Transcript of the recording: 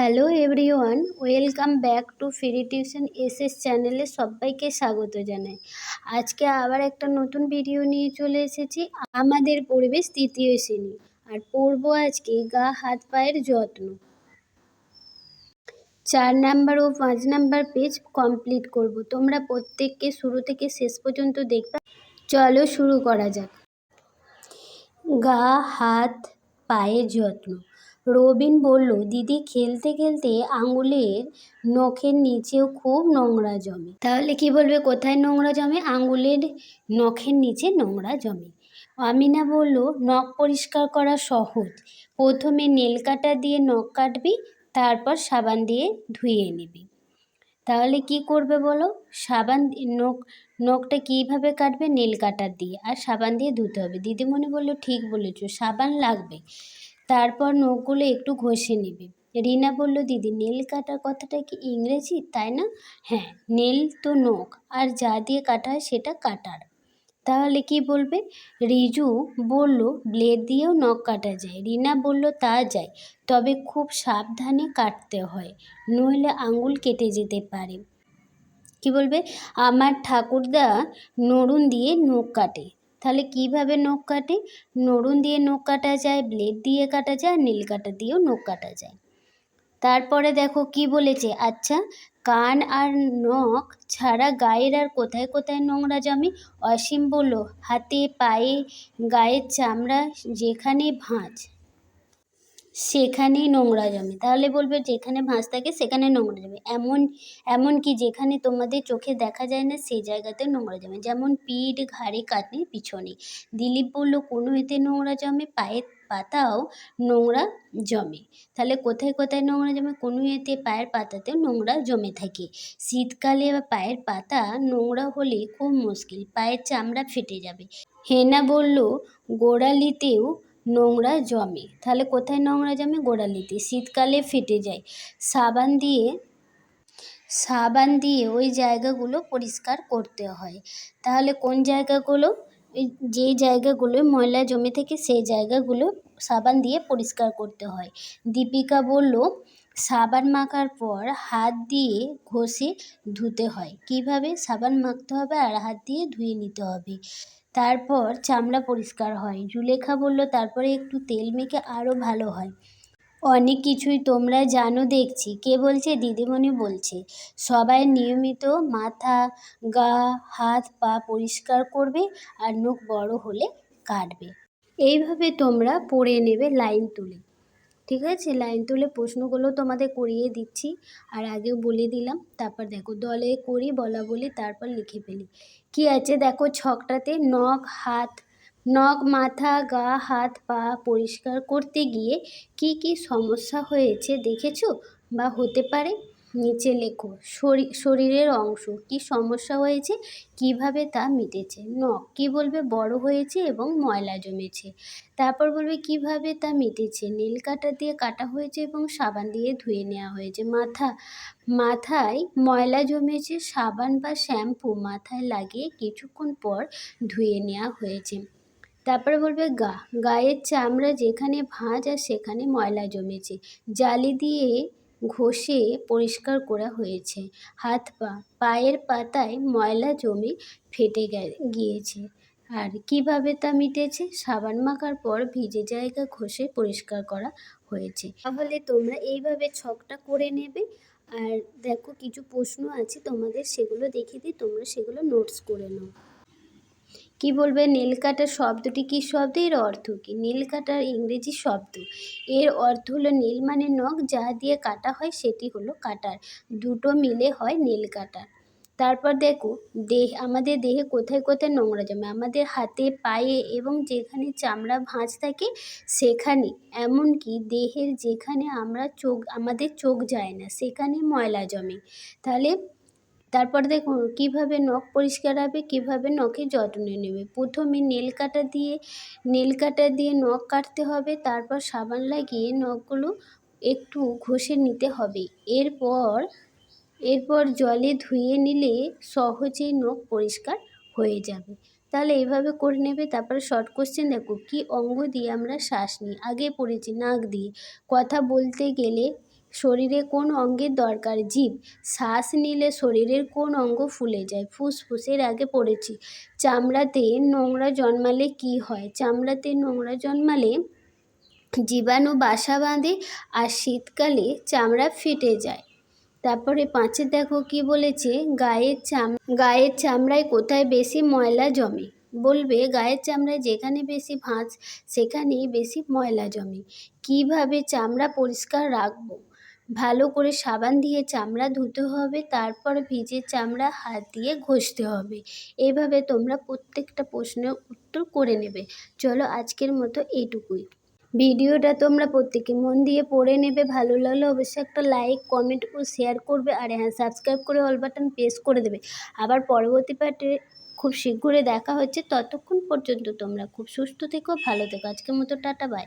Hello everyone, welcome back to free tuition SS চ্যানেলে সবাইকে স্বাগত জানাই। আজকে আবার একটা নতুন ভিডিও নিয়ে চলে এসেছি। আমাদের পরিবেশ তৃতীয় শ্রেণী, আর পড়বো আজকে গা হাত পায়ের যত্ন। 4 নাম্বার ও 5 নাম্বার পেজ কমপ্লিট করব। তোমরা প্রত্যেককে শুরু থেকে শেষ পর্যন্ত দেখবে। চলো শুরু করা যাক। গা হাত পায়ের যত্ন। রবিন বলল, দিদি খেলতে খেলতে আঙুলের নখের নিচেও খুব নোংরা জমে। তাহলে কি বলবে, কোথায় নোংরা জমে? আঙুলের নখের নিচে নোংরা জমে। আমিনা বলল, নখ পরিষ্কার করা সহজ। প্রথমে নেল কাটার দিয়ে নখ কাটবি, তারপর সাবান দিয়ে ধুয়ে নিবি। তাহলে কি করবে বলো? নখটা কীভাবে কাটবে? নেল কাটার দিয়ে, আর সাবান দিয়ে ধুতে হবে। দিদিমণি বলল, ঠিক বলেছো, সাবান লাগবে। তারপর নখগুলো একটু ঘষে নেবে। রিনা বলল, দিদি নেল কাটার কথাটা কি ইংরেজি, তাই না? হ্যাঁ, নেল তো নখ, আর যা দিয়ে কাটা হয় সেটা কাটার। তাহলে কি বলবে? রিজু বলল, ব্লেড দিয়েও নখ কাটা যায়। রিনা বলল, তা যায়, তবে খুব সাবধানে কাটতে হয়, নইলে আঙুল কেটে যেতে পারে। কি বলবে? আমার ঠাকুরদা নড়ুন দিয়ে নখ কাটে। তাহলে কিভাবে নখ কাটে? নড়ুন দিয়ে নখ কাটা যায়, ব্লেড দিয়ে কাটা যায়, আর নীল কাটা দিয়েও নখ কাটা যায়। তারপরে দেখো কি বলেছে। আচ্ছা, কান আর নখ ছাড়া গায়ের আর কোথায় কোথায় নোংরা জমে? অসীম বলল, হাতে, পায়ে, গায়ের চামড়া, যেখানে ভাঁজ সেখানেই নোংরা জমে। তাহলে বলবে যেখানে ভাঁজ থাকে সেখানে নোংরা জমে। এমনকি যেখানে তোমাদের চোখে দেখা যায় না সেই জায়গাতে নোংরা জমে, যেমন পিঠ, ঘাড়ে, কাঁধে, পিছনে। দিলীপ বলল, কনুইতে নোংরা জমে, পায়ের পাতাও নোংরা জমে। তাহলে কোথায় কোথায় নোংরা জমে? কনুইতে, পায়ের পাতাতেও নোংরা জমে থাকে। শীতকালে পায়ের পাতা নোংরা হলে খুব মুশকিল, পায়ের চামড়া ফেটে যাবে। হেনা বলল, গোড়ালিতেও নোংরা জমে। তাহলে কোথায় নোংরা জমে? গোড়ালিতে। শীতকালে ফেটে যায়। সাবান দিয়ে ওই জায়গাগুলো পরিষ্কার করতে হয়। তাহলে কোন জায়গাগুলো? যে জায়গাগুলো ময়লা জমে থাকে সেই জায়গাগুলো সাবান দিয়ে পরিষ্কার করতে হয়। দীপিকা বলল, সাবান মাখার পর হাত দিয়ে ঘষে ধুতে হয়। কিভাবে? সাবান মাখতে হবে আর হাত দিয়ে ধুয়ে নিতে হবে, তারপর চামড়া পরিষ্কার হয়। জুলেখা বলল, তারপরে একটু তেল মেখে আরও ভালো হয়। অনেক কিছুই তোমরা জানো দেখছি। কে বলছে? দিদিমণি বলছে। সবাই নিয়মিত মাথা, গা, হাত পা পরিষ্কার করবে, আর নখ বড় হলে কাটবে। এইভাবে তোমরা পড়ে নেবে লাইন তুলে। ঠিক আছে, লাইন তুলে প্রশ্নগুলো তোমাদের করিয়ে দিচ্ছি, আর আগেও বলে দিলাম। তারপর দেখো, দলে করি, বলা বলি, তারপর লিখে ফেলি। কি আছে দেখো ছকটাতে? নখ, মাথা, গা, হাত পা পরিষ্কার করতে গিয়ে কি কি সমস্যা হয়েছে দেখেছো বা হতে পারে? নিচে লেখো। শরীরের অংশ কি সমস্যা হয়েছে, কিভাবে তা মিটেছে। নখ কি বলবে? বড় হয়েছে এবং ময়লা জমেছে। তারপর বলবে কিভাবে তা মিটেছে। নীল কাটা দিয়ে কাটা হয়েছে এবং সাবান দিয়ে ধুয়ে নেওয়া হয়েছে। মাথায় ময়লা জমেছে, সাবান বা শ্যাম্পু মাথায় লাগিয়ে কিছুক্ষণ পর ধুয়ে নেওয়া হয়েছে। তারপরে বলবে গায়ের চামড়া, যেখানে ভাঁজ আর সেখানে ময়লা জমেছে, জালি দিয়ে ঘষে পরিষ্কার করা হয়েছে। হাত পা, পায়ের পাতায় ময়লা জমে ফেটে গিয়েছে। আর কিভাবে তা মিটেছে? সাবান মাখার পর ভিজে জায়গা ঘষে পরিষ্কার করা হয়েছে। তাহলে তোমরা এইভাবে ছকটা করে নেবে। আর দেখো কিছু প্রশ্ন আছে তোমাদের, সেগুলো দেখিয়ে দিই, তোমরা সেগুলো নোটস করে নাও। কি বলবে? নীল কাটার শব্দটি কি শব্দ? এর অর্থ কি? নীল কাটার ইংরেজি শব্দ, এর অর্থ হলো নীল মানে নখ, যা দিয়ে কাটা হয় সেটি হলো কাটার, দুটো মিলে হয় নীল কাটার। তারপর দেখো, আমাদের দেহে কোথায় কোথায় নোংরা জমে? আমাদের হাতে, পায়ে এবং যেখানে চামড়া ভাঁজ থাকে সেখানে, এমনকি দেহের যেখানে আমাদের চোখ যায় না সেখানে ময়লা জমে। তারপর দেখুন কিভাবে নখ পরিষ্কার হবে, কিভাবে নখের যত্ন নেবে। প্রথমে নেল কাটা দিয়ে নখ কাটতে হবে, তারপর সাবান লাগিয়ে নখগুলো একটু ঘষে নিতে হবে। এরপর জলে ধুয়ে নিলে সহজেই নখ পরিষ্কার হয়ে যাবে। তাহলে এইভাবে করে নেবে। তারপরে শর্ট কোশ্চেন দেখো, কি অঙ্গ দিয়ে আমরা শ্বাস নিই? আগে পড়েছি নাক দিয়ে। কথা বলতে গেলে শরীরে কোন অঙ্গের দরকার? জিভ। শ্বাস নিলে শরীরের কোন অঙ্গ ফুলে যায়? ফুসফুস। এর আগে পড়েছি। চামড়াতে নোংরা জন্মালে কি হয়? চামড়াতে নোংরা জন্মালে জীবাণু বাসা বাঁধে আর শীতকালে চামড়া ফেটে যায়। তারপরে 5-এ দেখো কি বলেছে, গায়ের চামড়ায় কোথায় বেশি ময়লা জমে? বলবে গায়ের চামড়ায় যেখানে বেশি ভাঁজ সেখানেই বেশি ময়লা জমে। কিভাবে চামড়া পরিষ্কার রাখবো? ভালো করে সাবান দিয়ে চামড়া ধুতে হবে, তারপর ভিজে চামড়া হাত দিয়ে ঘষতে হবে। এইভাবে তোমরা প্রত্যেকটা প্রশ্নের উত্তর করে নেবে। চলো আজকের মতো এইটুকুই। ভিডিওটা তোমরা প্রত্যেকে মন দিয়ে পড়ে নেবে। ভালো লাগলে অবশ্যই একটা লাইক, কমেন্ট ও শেয়ার করবে। আর হ্যাঁ, সাবস্ক্রাইব করে অল বাটন প্রেস করে দেবে। আবার পরবর্তী পার্টে খুব শীঘ্রই দেখা হচ্ছে। ততক্ষণ পর্যন্ত তোমরা খুব সুস্থ থেকো, ভালো থেকো। আজকের মতো টাটা, বাই।